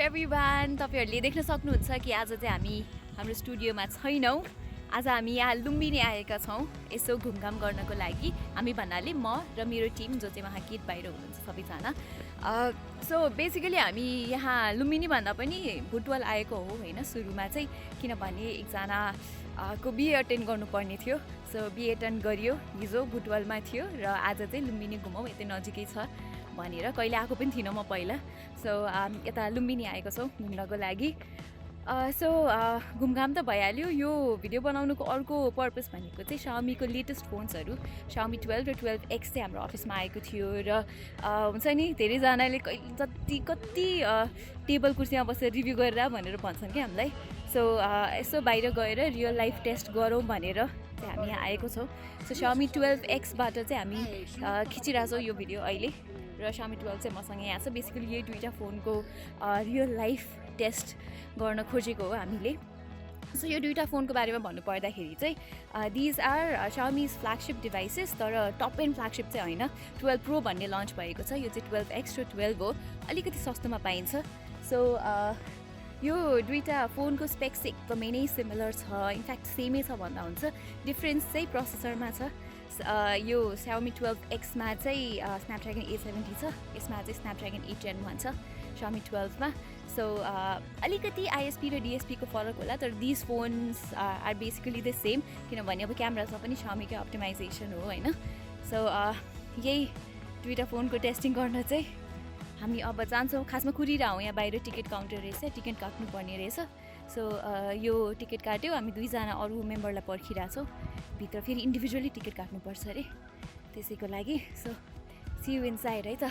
Everyone, तपाईहरुले देख्न सक्नुहुन्छ कि आज चाहिँ हामी हाम्रो स्टुडियोमा छैनौं। आज हामी यहाँ लुम्बिनी आएका छौं यसो घुमघाम गर्नको लागि। हामी भन्नाले म र मेरो टिम जो चाहिँ वहाँ गेट बाहिर हुनुहुन्छ सबैजना। सो बेसिकली हामी यहाँ लुम्बिनी भन्दा पनि बुटवल आएको हो हैन सुरुमा चाहिँ, किनभने एकजना को बिहे अटेन्ड गर्नुपर्ने थियो। सो बिहे अटेन्ड गरियो, हिजो बुटवलमा थियो र आज चाहिँ लुम्बिनी घुमौँ यतै नजिकै छ भनेर। कहिले आएको पनि थिइनँ म पहिला। सो यता लुम्बिनी आएको छौँ घुम्नको लागि। सो घुमघाम त भइहाल्यो। यो भिडियो बनाउनुको अर्को पर्पस भनेको चाहिँ Xiaomi को लेटेस्ट फोन्सहरू Xiaomi 12 र 12X चाहिँ हाम्रो अफिसमा आएको थियो र हुन्छ नि धेरैजनाले कति टेबल कुर्सीमा बसेर रिभ्यू गरेर भनेर भन्छन् कि हामीलाई। सो यसो बाहिर गएर रियल लाइफ टेस्ट गरौँ भनेर चाहिँ हामी यहाँ आएको छौँ। सो Xiaomi 12X बाट चाहिँ हामी खिचिरहेछौँ यो भिडियो अहिले र Xiaomi 12 चाहिँ मसँग यहाँ छ। बेसिकली यही दुईटा फोनको रियल लाइफ टेस्ट गर्न खोजेको हो हामीले। सो यो दुईटा फोनको बारेमा भन्नु पर्दाखेरि चाहिँ दिज आर Xiaomi's फ्ल्यागशिप डिभाइसेस, तर टप एन्ड फ्ल्यागशिप चाहिँ होइन। 12 प्रो भन्ने लन्च भएको छ, यो चाहिँ 12X र 12 हो, अलिकति सस्तोमा पाइन्छ। सो यो दुईटा फोनको स्पेक्स एकदमै नै सिमिलर छ, इनफ्याक्ट सेमै छ भन्दा हुन्छ। डिफ्रेन्स चाहिँ प्रोसेसरमा छ। यो Xiaomi 12X मा चाहिँ Snapdragon 870 छ, यसमा चाहिँ Snapdragon 810 छ Xiaomi 12 मा। सो अलिकति ISP र DSP को फरक होला, तर this phones are basically the same, किनभने अब क्यामेरामा पनि Xiaomi को अप्टिमाइजेसन हो हैन। सो यही दुईटा फोनको टेस्टिङ गर्न चाहिँ हामी अब जान्छौँ। खासमा कुरिरहौँ, यहाँ बाहिर टिकट काउन्टर रहेछ, टिकट काट्नुपर्ने रहेछ। सो यो टिकट काट्यो, हामी दुईजना अरू मेम्बरलाई पर्खिरहेछौँ। भित्र फेरि इन्डिभिजुअली टिकट काट्नुपर्छ अरे, त्यसैको लागि। सो सी यु इनसाइड है त।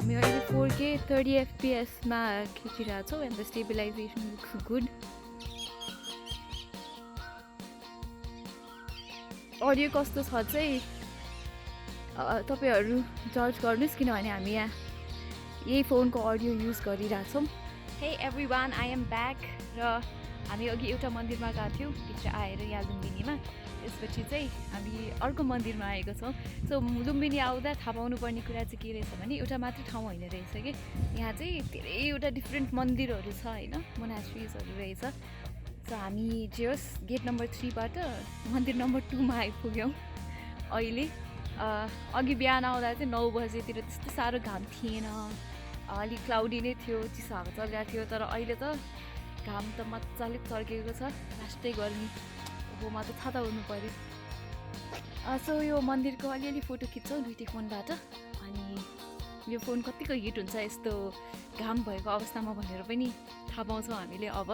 हामी अहिले 4K 30 FPS मा खिचिरहेछौँ and the stabilisation looks good. Audio कस्तो छ चाहिँ तपाईहरु जज गर्नुस्, किनभने हामी यहाँ यही फोनको अडियो युज गरिरहेछौँ। हे एभ्रिवान, आई एम ब्याक। र हामी अघि एउटा मन्दिरमा गएको थियौँ भित्र आएर यहाँ लुम्बिनीमा। त्यसपछि चाहिँ हामी अर्को मन्दिरमा आएको छौँ। सो लुम्बिनी आउँदा थाहा पाउनुपर्ने कुरा चाहिँ के रहेछ भने एउटा मात्र ठाउँ होइन रहेछ कि, यहाँ चाहिँ धेरैवटा डिफ्रेन्ट मन्दिरहरू छ होइन, मोनास्ट्रिजहरू रहेछ। सो हामी जे होस् गेट नम्बर 3 बाट मन्दिर नम्बर 2 मा आइपुग्यौँ अहिले। अघि बिहान आउँदा चाहिँ 9 बजेतिर त्यस्तो साह्रो घाम थिएन, अलिक क्लाउडी नै थियो, चिसो हावा चलिरहेको थियो। तर अहिले त घाम त मजाले चर्केको छ, लास्टै गर्मी। म त थाहा हुनु पर्यो। सो यो मन्दिरको अलिअलि फोटो खिच्छौँ दुईटै फोनबाट। अनि यो फोन कतिको हिट हुन्छ यस्तो घाम भएको अवस्थामा भनेर पनि थाहा पाउँछौँ हामीले। अब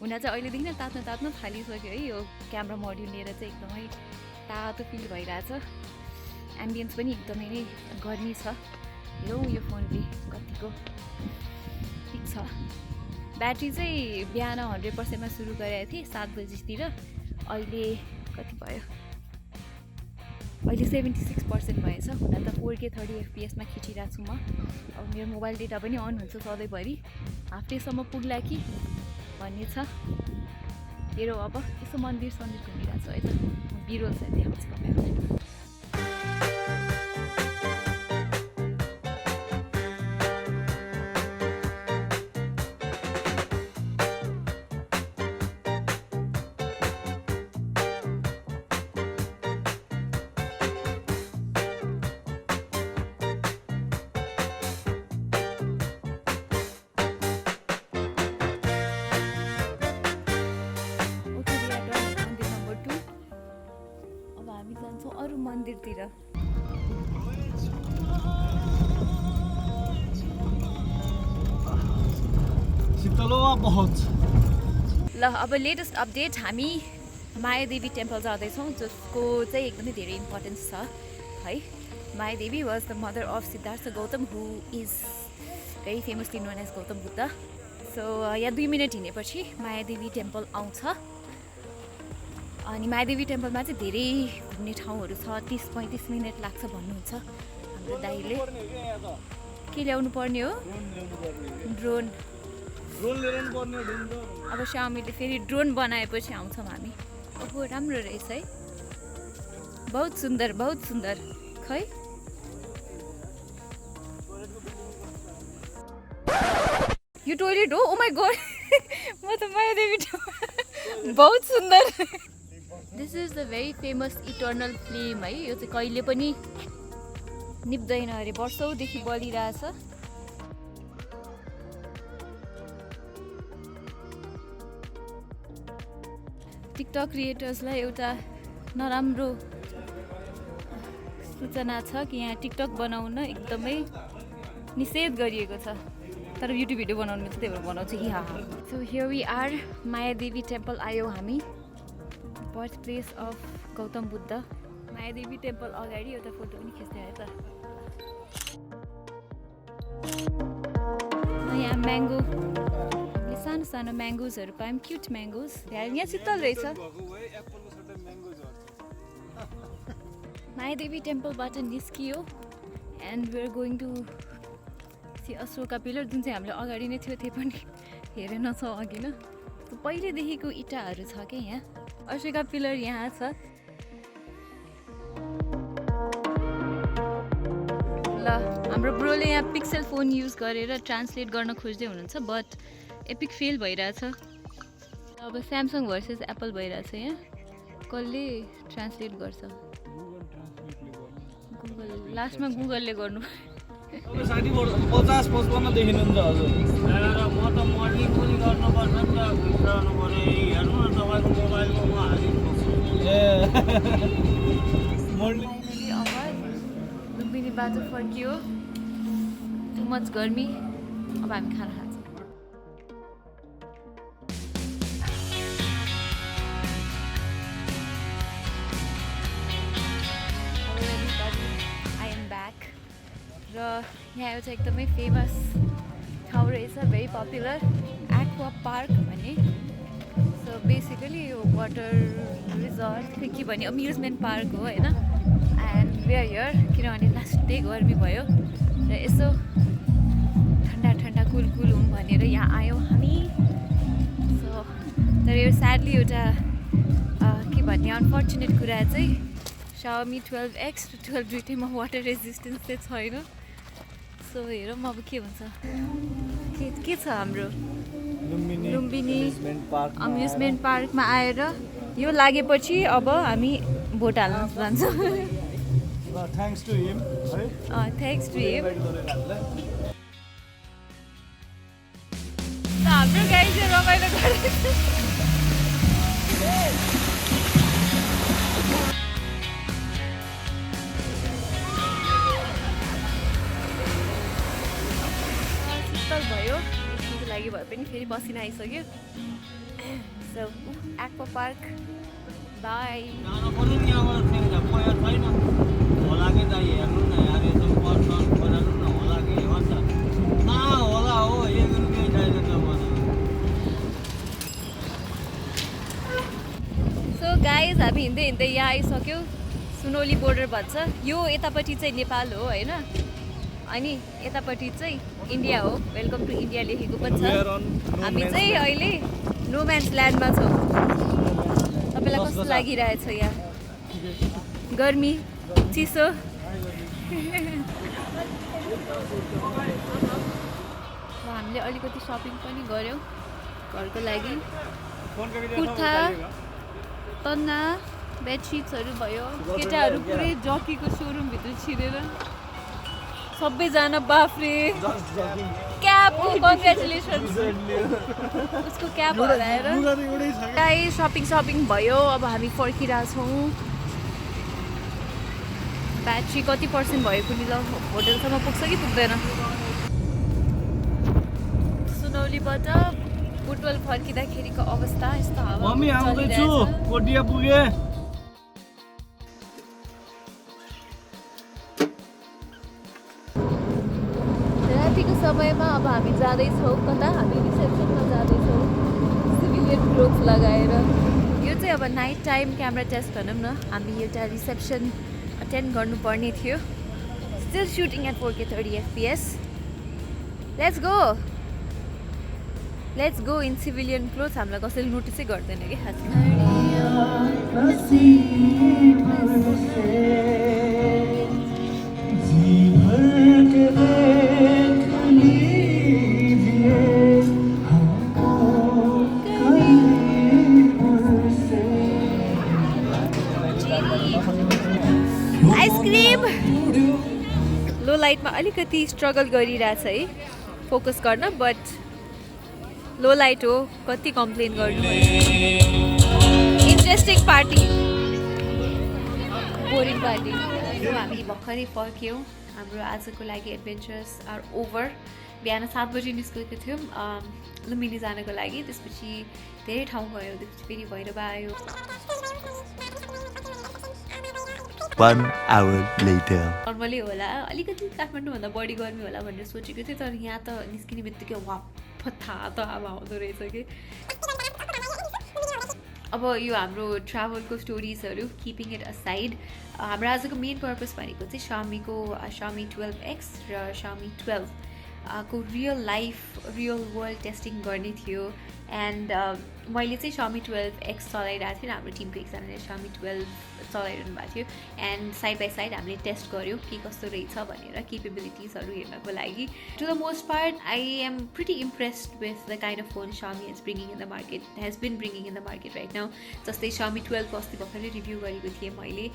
हुन चाहिँ अहिलेदेखि नै तात्न थालिसक्यो है, यो क्यामेरा मोड्युल लिएर चाहिँ एकदमै तातो फिल भइरहेछ। एम्बियन्स पनि एकदमै नै गर्मी छ। यो फोनले कतिको ठिक छ। ब्याट्री चाहिँ बिहान 100% मा सुरु गरेको थिएँ 7 बजीतिर, अहिले कति भयो, अहिले 76% भएछ। हुन त 4K 30 FPS मा खिचिरहेको छु म। अब मेरो मोबाइल डेटा पनि अन हुन्छ सधैँभरि, हाफ डेसम्म पुग्ला कि भन्ने छ। हेरौँ अब यसो मन्दिर घुमिरहेको छु है त। बिरुवा चाहिँ देखाउँछु तपाईँहरूलाई। अरू मन्दिरतिर ल। अब लेटेस्ट अपडेट, हामी मायादेवी टेम्पल जाँदैछौँ, जसको चाहिँ एकदमै धेरै इम्पोर्टेन्स छ है। Mayadevi was the mother of Siddhartha Gautam, who is very famously known as Gautam Buddha. So यहाँ 2 मिनट हिँडेपछि मायादेवी टेम्पल आउँछ। अनि मायादेवी टेम्पलमा चाहिँ धेरै घुम्ने ठाउँहरू छ, 30-35 मिनट लाग्छ भन्नुहुन्छ हाम्रो दाइले के ल्याउनु पर्ने हो ड्रोन अब Xiaomiले फेरि ड्रोन बनाएपछि आउँछौँ हामी ओहो राम्रो रहेछ है बहुत सुन्दर खै यो टोयलेट हो ओ माई गॉड म त माया देवी बहुत सुन्दर this is the very famous eternal flame है यो चाहिँ कहिले पनि निप्दैन अरे वर्षौँदेखि बलिरहेछ टिकटक क्रिएटर्सलाई एउटा नराम्रो सूचना छ कि यहाँ टिकटक बनाउन एकदमै निषेध गरिएको छ तर युट्युब भिडियो बनाउनु चाहिँ त्यही भएर बनाउँछु कि so here we are Maya Devi temple आयो हामी birth place of Gautam Buddha Maya Devi temple अगाडि एउटा फोटो पनि खिच्दै आयो त यहाँ म्याङ्गो सानो सानो म्याङ्गोजहरू पायौँ क्युट म्याङ्गोज यहाँ शीतल रहेछ माया देवी टेम्पलबाट निस्कियो and we are going to see Ashoka pillar जुन चाहिँ हामीले अगाडि नै थियो त्यो पनि हेरेन छ अघि न पहिलेदेखिको इँटाहरू छ क्या यहाँ अशोका पिलर यहाँ छ ल हाम्रो ब्रोले यहाँ पिक्सेल फोन युज गरेर ट्रान्सलेट गर्न खोज्दै हुनुहुन्छ बट एपिक फेल भइरहेछ अब स्यामसङ भर्सेस एप्पल भइरहेछ यहाँ कसले ट्रान्सलेट गर्छ गुगल लास्टमा गुगलले गर्नु 50-55 देखिनुहुन्छ हजुर म त मर्निङ पनि गर्नुपर्छ नि त भित्राउनु पर्यो हेर्नु न तपाईँको मोबाइलमा म हालिदिनु ए मर्निङ अब लुम्बिनी बाटो फर्कियो टु मच गर्मी अब हामी खाना खान्छौँ र यहाँ एउटा एकदमै फेमस ठाउँ रहेछ भेरी पपुलर एक्वा पार्क भन्ने सो बेसिकली यो वाटर रिजर्ट के भन्ने अम्युजमेन्ट पार्क हो होइन एन्ड वी आर हियर किनभने लास्ट डे गर्मी भयो र यसो ठन्डा ठन्डा कुल हुँ भनेर यहाँ आयौँ हामी सो तर यो स्याडली एउटा के भन्ने अनफर्चुनेट कुरा चाहिँ Xiaomi 12X र 12 दुइटैमा वाटर रेजिस्टेन्स चाहिँ छैन सो हेरौँ अब के हुन्छ के छ हाम्रो लुम्बिनी अम्युजमेन्ट पार्कमा आएर यो लागेपछि अब हामी भोट हाल्न जान्छौँ थ्याङ्क्स टु हिम हाम्रो गाडी चाहिँ रमाइलो गरेको भयो त्यसको लागि भए पनि फेरि बसिन आइसक्यो so aqua park by so guys हामी हिँड्दै हिँड्दै यहाँ आइसक्यो सुनौली बोर्डर भन्छ यो यतापट्टि चाहिँ नेपाल हो होइन अनि यतापट्टि चाहिँ इन्डिया हो वेलकम टु इन्डिया लेखेको पनि छ हामी चाहिँ अहिले नोम्यान्स ल्यान्डमा छौँ तपाईँलाई कस्तो लागिरहेछ यहाँ गर्मी चिसो हामीले अलिकति सपिङ पनि गऱ्यौँ घरको लागि कुर्ता तन्ना बेडसिट्सहरू भयो केटाहरू पुरै जकीको सोरुमभित्र छिरेर सबैजना बाफ्रे क्याप कङ्ग्रेचुलेसन उसको क्याप हराएर सपिङ भयो अब हामी फर्किरहेछौँ ब्याट्री कति % भयो कुनै ल होटलसम्म पुग्छ कि पुग्दैन सुनौलीबाट बुटवल फर्किँदाखेरिको अवस्था यस्तो हावा समयमा अब हामी जाँदैछौँ कता हामी रिसेप्सनमा जाँदैछौँ सिभिलियन क्लोथ्स लगाएर यो चाहिँ अब नाइट टाइम क्यामेरा टेस्ट भनौँ न हामी एउटा रिसेप्सन अटेन्ड गर्नुपर्ने थियो Still shooting at 4K 30 FPS. Let's go. Let's go in civilian clothes. हामीलाई कसैले नोटिसै गर्दैन के खासमा. आइसक्रिम लो लाइटमा अलिकति स्ट्रगल गरिरहेछ है फोकस गर्न, बट लो लाइट हो, कति कम्प्लेन गर्नु. Interesting party, boring party. हामी भर्खरै फर्क्यौँ. हाम्रो आजको लागि एडभेन्चर्स आर ओभर. बिहान 7 बजी निस्केको थियौँ लुम्बिनी जानको लागि. त्यसपछि धेरै ठाउँ गयौँ. त्यसपछि फेरि भैरव आयो. 1 hour later. नर्मली होला, अलिकति काठमाडौँभन्दा बढी गर्मी होला भनेर सोचेको थिएँ, तर यहाँ त निस्किने बित्तिकै वाप थाहा त अब आउँदो रहेछ कि. अब यो हाम्रो ट्राभलको स्टोरिजहरू किपिङ इट असाइड, हाम्रो आजको मेन पर्पस भनेको चाहिँ Xiaomi 12X र Xiaomi 12 को real life real world testing गर्ने थियो. एन्ड मैले चाहिँ Xiaomi 12X चलाइरहेको थिएँ. हाम्रो टिमको एकजनाले Xiaomi 12 चलाइरहनु भएको थियो. एन्ड साइड बाई साइड हामीले टेस्ट गऱ्यौँ के कस्तो रहेछ भनेर, केपेबिलिटिजहरू हेर्नको लागि. To the most part I am pretty impressed with the kind of phone Xiaomi is bringing in the market, has been bringing in the market right now. जस्तै Xiaomi 12 को अस्ति भर्खरै रिभ्यू गरेको थिएँ मैले.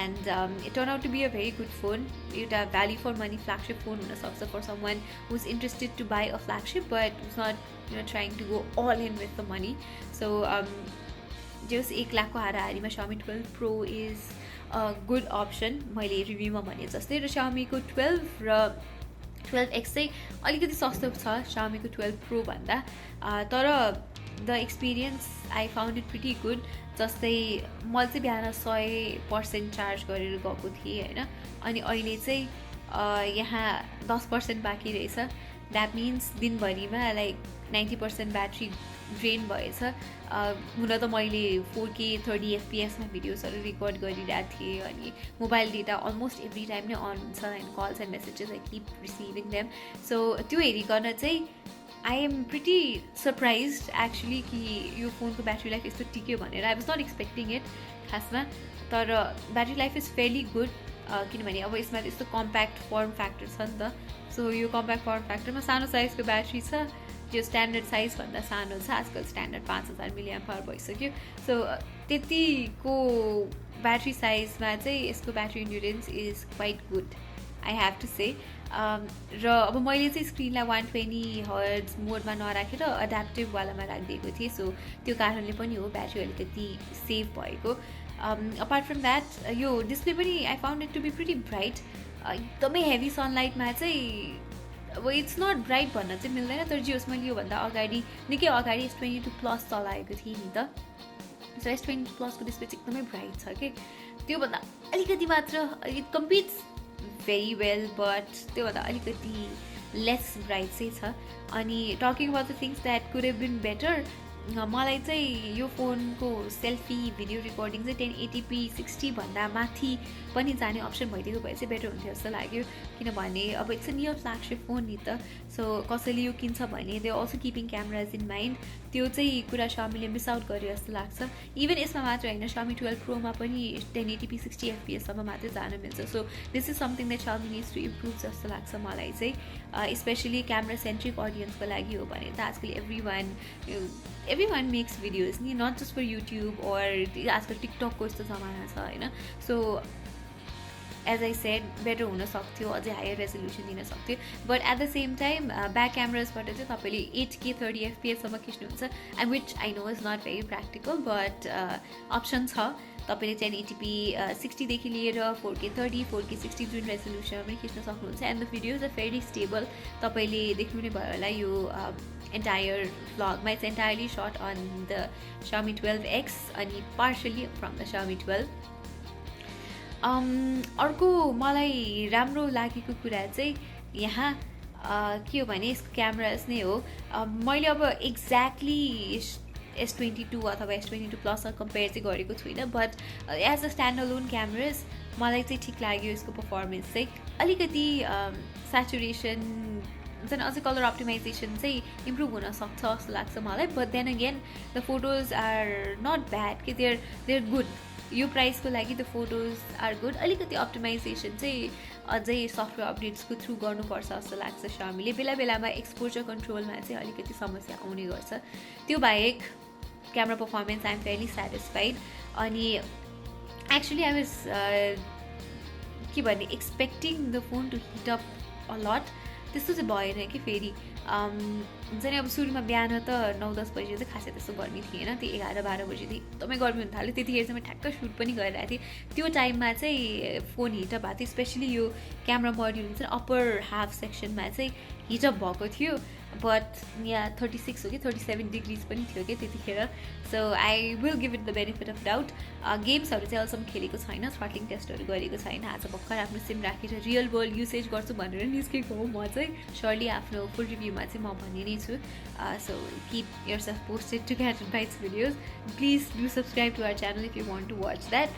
And it turn out to be a very good phone. एउटा value for money flagship phone हुनसक्छ for someone who is interested to buy a flagship but is not trying to go all in with the money. So just 1 लाखको हाराहारीमा Xiaomi 12 Pro is a good option. मैले रिभ्यूमा भने जस्तै. र Xiaomi को 12 र 12X चाहिँ अलिकति सस्तो छ Xiaomi को 12 Pro भन्दा, तर the experience I found it pretty good. जस्तै मैले चाहिँ बिहान 100% चार्ज गरेर गएको थिएँ होइन, अनि अहिले चाहिँ यहाँ 10% बाँकी रहेछ. द्याट मिन्स दिनभरिमा लाइक 90% ब्याट्री ड्रेन भएछ. हुन त मैले 4K 30 FPSमा भिडियोजहरू रेकर्ड गरिरहेको थिएँ, अनि mobile data almost every time नै अन हुन्छ, and calls and messages I keep receiving them. So त्यो हेरिकन चाहिँ I am pretty surprised actually कि यो फोनको ब्याट्री लाइफ यस्तो टिक्यो भनेर. I was not expecting it खासमा, तर battery life is fairly good. किनभने अब यसमा यस्तो कम्प्याक्ट फर्म फ्याक्टर छ नि त. सो यो कम्प्याक्ट फर्म फ्याक्टरमा सानो साइजको ब्याट्री छ, जो स्ट्यान्डर्ड साइजभन्दा सानो छ. आजकल स्ट्यान्डर्ड 5000 mAh भइसक्यो. सो त्यतिको ब्याट्री साइजमा चाहिँ यसको battery endurance is quite good, I have to say. र अब मैले चाहिँ स्क्रिनलाई 120 Hz मोडमा नराखेर एड्याप्टिभवालामा राखिदिएको थिएँ. सो त्यो कारणले पनि हो ब्याट्री अलिकति सेभ भएको. अपार्ट फ्रम द्याट यो डिस्प्ले पनि I found it to be pretty bright. एकदमै हेभी सनलाइटमा चाहिँ अब इट्स नट ब्राइट भन्न चाहिँ मिल्दैन, तर जे होस् मैले योभन्दा अगाडि निकै अगाडि S22+ चलाएको थिएँ नि त. सो S22+ को डिस्प्ले चाहिँ एकदमै ब्राइट छ कि. त्योभन्दा अलिकति मात्र it competes very well, but त्योभन्दा अलिकति लेस ब्राइट चाहिँ छ. अनि talking about the things that could have been better, मलाई चाहिँ यो फोनको सेल्फी भिडियो रेकर्डिङ चाहिँ 1080p 60 भन्दा माथि पनि जाने अप्सन भइदिएको भए चाहिँ बेटर हुन्थ्यो जस्तो लाग्यो. किनभने अब it's a near flagship phone नि त. सो कसैले यो किन्छ भने they also keeping cameras in mind. त्यो चाहिँ कुरा Xiaomiले मिस आउट गर्यो जस्तो लाग्छ. इभन यसमा मात्र होइन, Xiaomi 12 Proमा पनि 1080p 60 FPS सम्म मात्रै जान मिल्छ. So this is something that Xiaomi needs to improve जस्तो लाग्छ मलाई चाहिँ. स्पेसली क्यामेरा सेन्ट्रिक अडियन्सको लागि हो भने त आजकल everyone makes videos, not just for YouTube or आजकल टिकटकको यस्तो जमाना छ होइन. So as I said better हुन सक्थ्यो, अझै हायर रेजोल्युसन दिन सक्थ्यो. But at the same time back क्यामराजबाट चाहिँ तपाईँले 8K 30 FPS सम्म खिच्नुहुन्छ, and which I know is not very practical, but option छ. तपाईँले 1080p 60देखि लिएर 4K 30 4K 60 जुन रेजोल्युसनमा पनि खिच्न सक्नुहुन्छ. And the videos are very stable. तपाईँले देख्नु नै भयो होला यो entire vlog. It's entirely shot on the Xiaomi 12X and partially from the Xiaomi 12. अर्को मलाई राम्रो लागेको कुरा चाहिँ यहाँ के हो भने यसको क्यामेराज नै हो. मैले अब एक्ज्याक्टली S22 अथवा S22 प्लससँग कम्पेयर चाहिँ गरेको छुइनँ, but as a stand alone cameras मलाई चाहिँ ठिक लाग्यो यसको पर्फर्मेन्स चाहिँ अलिकति स्याचुरेसन हुन्छ नि अझै कलर अप्टिमाइजेसन चाहिँ इम्प्रुभ हुनसक्छ जस्तो लाग्छ मलाई but then again the photos are not bad कि देयर गुड यो प्राइसको लागि द फोटोज आर गुड अलिकति अप्टिमाइजेसन चाहिँ अझै सफ्टवेयर अपडेट्सको थ्रु गर्नुपर्छ जस्तो लाग्छ Xiaomiले बेला बेलामा एक्सपोजर कन्ट्रोलमा चाहिँ अलिकति समस्या आउने गर्छ त्यो बाहेक camera performance I am fairly satisfied अनि एक्चुली आई वाज के भन्ने expecting the phone to hit up a lot त्यस्तो चाहिँ भएन कि फेरि हुन्छ नि अब सुरुमा बिहान त 9-10 बजी चाहिँ खासै त्यस्तो गर्मी थिएन त्यो 11-12 बजीदेखि एकदमै गर्मी हुन थाल्यो त्यतिखेर चाहिँ म ठ्याक्क सुट पनि गरिरहेको थिएँ त्यो टाइममा चाहिँ फोन हिटअप भएको थियो स्पेसली यो क्यामेरा मोड्युल हुन्छ नि अप्पर हाफ सेक्सनमा चाहिँ हिटअप भएको थियो बट यहाँ 36 हो कि 37 डिग्रिज पनि थियो कि त्यतिखेर so I will give it the benefit of doubt गेम्सहरू चाहिँ अहिलेसम्म खेलेको छैन थ्रटलिङ टेस्टहरू गरेको छैन आज भर्खर आफ्नो सिम राखेर रियल वर्ल्ड युसेज गर्छु भनेर निस्केको हो म चाहिँ सर्ली आफ्नो फुल रिभ्यूमा चाहिँ म भन्ने नै छु so keep yourself posted to get bytes videos please do subscribe to our channel if you want to watch that